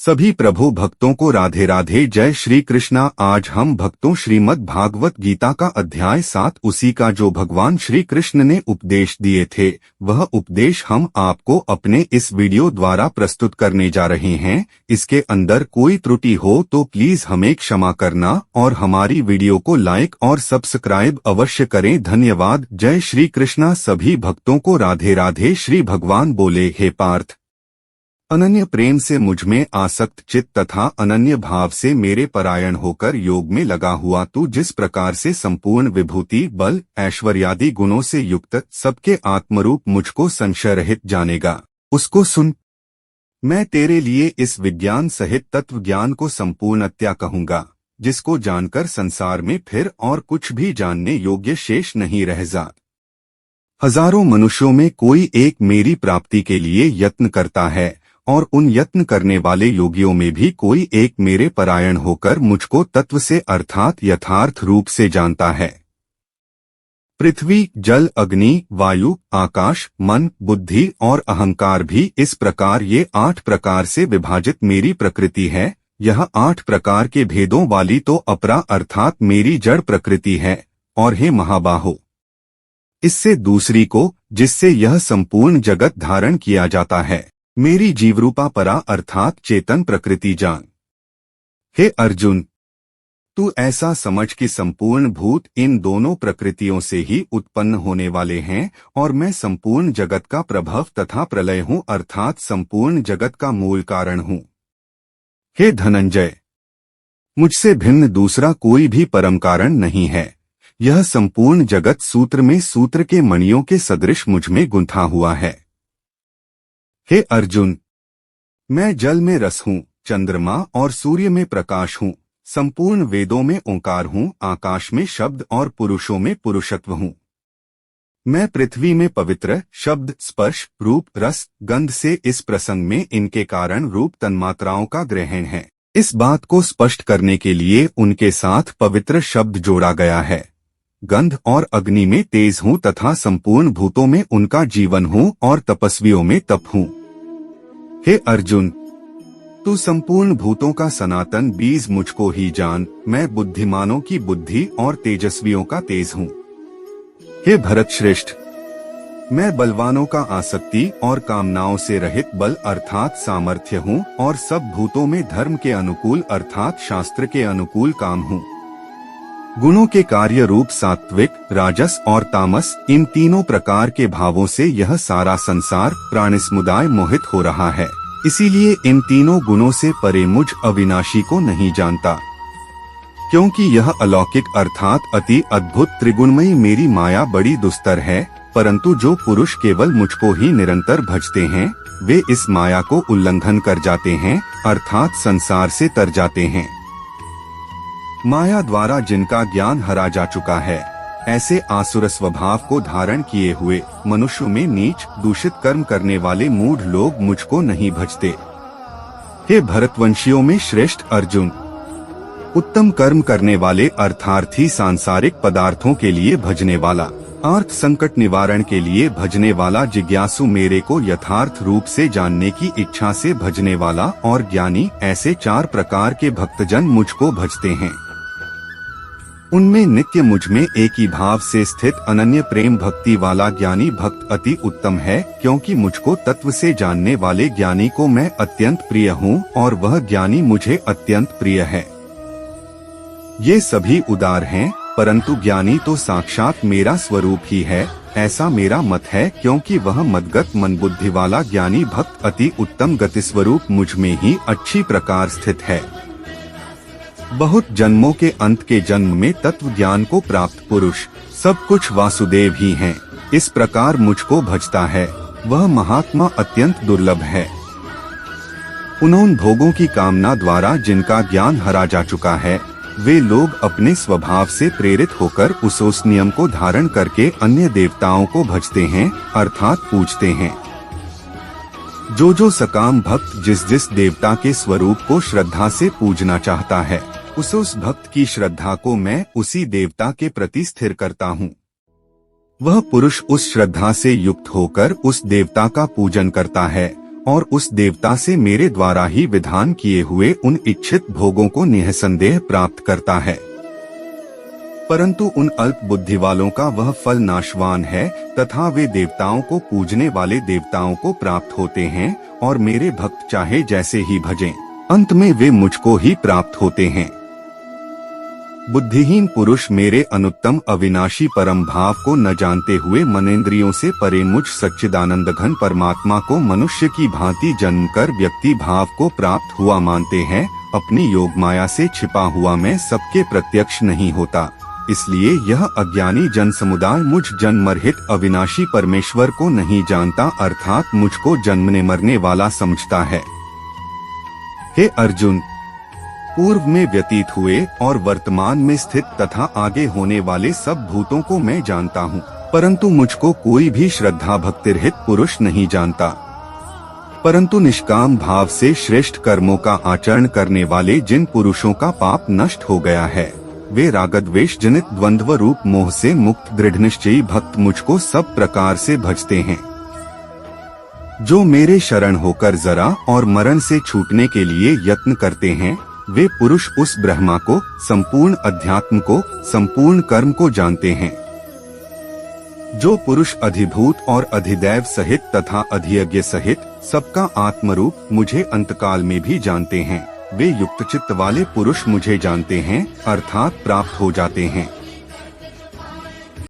सभी प्रभु भक्तों को राधे राधे। जय श्री कृष्णा। आज हम भक्तों श्रीमद् भागवत गीता का अध्याय 7 उसी का जो भगवान श्री कृष्ण ने उपदेश दिए थे वह उपदेश हम आपको अपने इस वीडियो द्वारा प्रस्तुत करने जा रहे हैं। इसके अंदर कोई त्रुटि हो तो प्लीज हमें क्षमा करना और हमारी वीडियो को लाइक और सब्सक्राइब अवश्य करें। धन्यवाद। जय श्री कृष्णा। सभी भक्तों को राधे राधे। श्री भगवान बोले, हे पार्थ, अनन्य प्रेम से मुझ में आसक्त चित्त तथा अनन्य भाव से मेरे परायण होकर योग में लगा हुआ तू जिस प्रकार से संपूर्ण विभूति बल ऐश्वर्यादि गुणों से युक्त सबके आत्मरूप मुझको संशय रहित जानेगा, उसको सुन। मैं तेरे लिए इस विज्ञान सहित तत्व ज्ञान को संपूर्णतया कहूँगा, जिसको जानकर संसार में फिर और कुछ भी जानने योग्य शेष नहीं रह जाता। हजारों मनुष्यों में कोई एक मेरी प्राप्ति के लिए यत्न करता है और उन यत्न करने वाले योगियों में भी कोई एक मेरे परायण होकर मुझको तत्व से अर्थात यथार्थ रूप से जानता है। पृथ्वी, जल, अग्नि, वायु, आकाश, मन, बुद्धि और अहंकार भी इस प्रकार ये 8 प्रकार से विभाजित मेरी प्रकृति है। यह 8 प्रकार के भेदों वाली तो अपरा अर्थात मेरी जड़ प्रकृति है। और हे महाबाहो, इससे दूसरी को जिससे यह संपूर्ण जगत धारण किया जाता है मेरी जीवरूपा परा अर्थात चेतन प्रकृति जान। हे अर्जुन, तू ऐसा समझ कि संपूर्ण भूत इन दोनों प्रकृतियों से ही उत्पन्न होने वाले हैं और मैं संपूर्ण जगत का प्रभव तथा प्रलय हूँ अर्थात संपूर्ण जगत का मूल कारण हूँ। हे धनंजय, मुझसे भिन्न दूसरा कोई भी परम कारण नहीं है। यह संपूर्ण जगत सूत्र में सूत्र के मणियों के सदृश मुझ में गुंथा हुआ है। हे अर्जुन, मैं जल में रस हूँ, चंद्रमा और सूर्य में प्रकाश हूँ, संपूर्ण वेदों में ओंकार हूँ, आकाश में शब्द और पुरुषों में पुरुषत्व हूँ। मैं पृथ्वी में पवित्र शब्द, स्पर्श, रूप, रस, गंध से इस प्रसंग में इनके कारण रूप तन्मात्राओं का ग्रहण है। इस बात को स्पष्ट करने के लिए उनके साथ पवित्र शब्द जोड़ा गया है। गंध और अग्नि में तेज हूँ तथा संपूर्ण भूतों में उनका जीवन हूँ और तपस्वियों में तप हूँ। हे अर्जुन, तू संपूर्ण भूतों का सनातन बीज मुझको ही जान। मैं बुद्धिमानों की बुद्धि और तेजस्वियों का तेज हूँ। हे भरत श्रेष्ठ, मैं बलवानों का आसक्ति और कामनाओं से रहित बल अर्थात सामर्थ्य हूँ और सब भूतों में धर्म के अनुकूल अर्थात शास्त्र के अनुकूल काम हूँ। गुणों के कार्य रूप सात्विक, राजस और तामस इन तीनों प्रकार के भावों से यह सारा संसार प्राणी समुदाय मोहित हो रहा है। इसीलिए इन तीनों गुणों से परे मुझ अविनाशी को नहीं जानता, क्योंकि यह अलौकिक अर्थात अति अद्भुत त्रिगुणमयी मेरी माया बड़ी दुस्तर है। परंतु जो पुरुष केवल मुझको ही निरंतर भजते हैं वे इस माया को उल्लंघन कर जाते हैं अर्थात संसार से तर जाते हैं। माया द्वारा जिनका ज्ञान हरा जा चुका है ऐसे आसुर स्वभाव को धारण किए हुए मनुष्यों में नीच दूषित कर्म करने वाले मूढ़ लोग मुझको नहीं भजते। हे भरतवंशियों में श्रेष्ठ अर्जुन, उत्तम कर्म करने वाले अर्थार्थी सांसारिक पदार्थों के लिए भजने वाला, अर्थ संकट निवारण के लिए भजने वाला, जिज्ञासु मेरे को यथार्थ रूप से जानने की इच्छा से भजने वाला और ज्ञानी, ऐसे 4 प्रकार के भक्तजन मुझको भजते हैं। उनमें नित्य मुझ में एक ही भाव से स्थित अनन्य प्रेम भक्ति वाला ज्ञानी भक्त अति उत्तम है, क्योंकि मुझको तत्व से जानने वाले ज्ञानी को मैं अत्यंत प्रिय हूँ और वह ज्ञानी मुझे अत्यंत प्रिय है। ये सभी उदार हैं, परंतु ज्ञानी तो साक्षात मेरा स्वरूप ही है, ऐसा मेरा मत है, क्योंकि वह मदगत मन बुद्धि वाला ज्ञानी भक्त अति उत्तम गति स्वरूप मुझ में ही अच्छी प्रकार स्थित है। बहुत जन्मों के अंत के जन्म में तत्व ज्ञान को प्राप्त पुरुष सब कुछ वासुदेव ही हैं। इस प्रकार मुझको भजता है वह महात्मा अत्यंत दुर्लभ है। उन भोगों की कामना द्वारा जिनका ज्ञान हरा जा चुका है वे लोग अपने स्वभाव से प्रेरित होकर उस नियम को धारण करके अन्य देवताओं को भजते हैं अर्थात पूजते हैं। जो सकाम भक्त जिस जिस देवता के स्वरूप को श्रद्धा से पूजना चाहता है उस भक्त की श्रद्धा को मैं उसी देवता के प्रति स्थिर करता हूँ। वह पुरुष उस श्रद्धा से युक्त होकर उस देवता का पूजन करता है और उस देवता से मेरे द्वारा ही विधान किए हुए उन इच्छित भोगों को निःसंदेह प्राप्त करता है। परंतु उन अल्प बुद्धि वालों का वह फल नाशवान है तथा वे देवताओं को पूजने वाले देवताओं को प्राप्त होते हैं और मेरे भक्त चाहे जैसे ही भजें, अंत में वे मुझको ही प्राप्त होते हैं। बुद्धिहीन पुरुष मेरे अनुत्तम अविनाशी परम भाव को न जानते हुए मनेंद्रियों से परे मुझ सच्चिदानंद घन परमात्मा को मनुष्य की भांति जन्मकर व्यक्ति भाव को प्राप्त हुआ मानते हैं। अपनी योग माया से छिपा हुआ मैं सबके प्रत्यक्ष नहीं होता, इसलिए यह अज्ञानी जन समुदाय मुझ जन्मरहित अविनाशी परमेश्वर को नहीं जानता, अर्थात मुझको जन्मने मरने वाला समझता है। हे अर्जुन, पूर्व में व्यतीत हुए और वर्तमान में स्थित तथा आगे होने वाले सब भूतों को मैं जानता हूँ, परंतु मुझको कोई भी श्रद्धा भक्तिरहित पुरुष नहीं जानता। परंतु निष्काम भाव से श्रेष्ठ कर्मों का आचरण करने वाले जिन पुरुषों का पाप नष्ट हो गया है, वे रागद्वेष जनित द्वंद्व रूप मोह से मुक्त दृढ़निश्चयी भक्त मुझको सब प्रकार से भजते हैं। जो मेरे शरण होकर जरा और मरण से छूटने के लिए यत्न करते हैं, वे पुरुष उस ब्रह्मा को, संपूर्ण अध्यात्म को, संपूर्ण कर्म को जानते हैं। जो पुरुष अधिभूत और अधिदैव सहित तथा अधियज्ञ सहित सबका आत्मरूप मुझे अंतकाल में भी जानते हैं, वे युक्त चित्त वाले पुरुष मुझे जानते हैं, अर्थात प्राप्त हो जाते हैं।